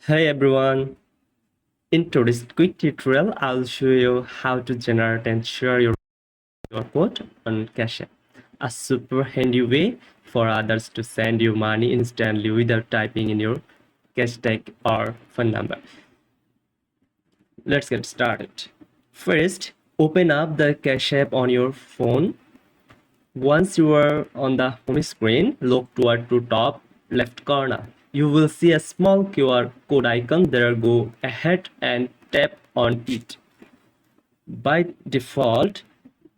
Hey everyone, in today's quick tutorial, I'll show you how to generate and share your QR code on Cash App, a super handy way for others to send you money instantly without typing in your cash tag or phone number. Let's get started. First, open up the Cash App on your phone. Once you are on the home screen, look toward the top left corner. You will see a small QR code icon there. Go ahead and tap on it. By default,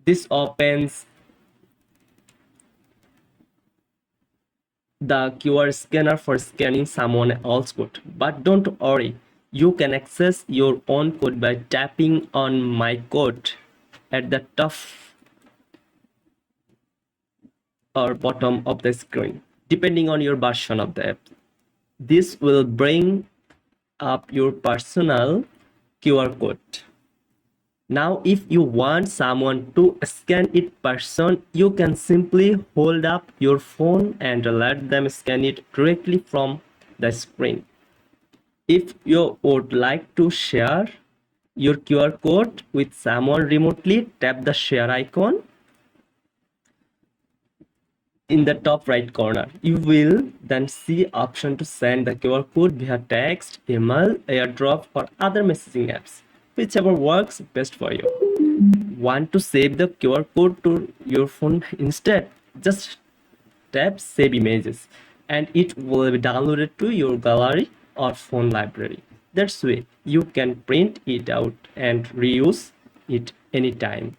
this opens the QR scanner for scanning someone else's code. But don't worry, you can access your own code by tapping on My Code at the top or bottom of the screen, depending on your version of the app. This will bring up your personal QR code. Now, if you want someone to scan it person, you can simply hold up your phone and let them scan it directly from the screen. If you would like to share your QR code with someone remotely, tap the share icon in the top right corner. You will then see option to send the QR code via text, email, airdrop, or other messaging apps, whichever works best for you. Want to save the QR code to your phone instead? Just tap Save Images and it will be downloaded to your gallery or phone library. That's way you can print it out and reuse it anytime.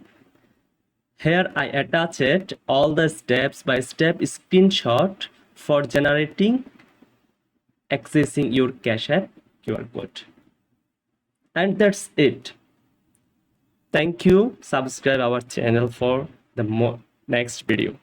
Here I attached all the step-by-step screenshot for generating accessing your Cash App QR code. And that's it. Thank you. Subscribe our channel for the next video.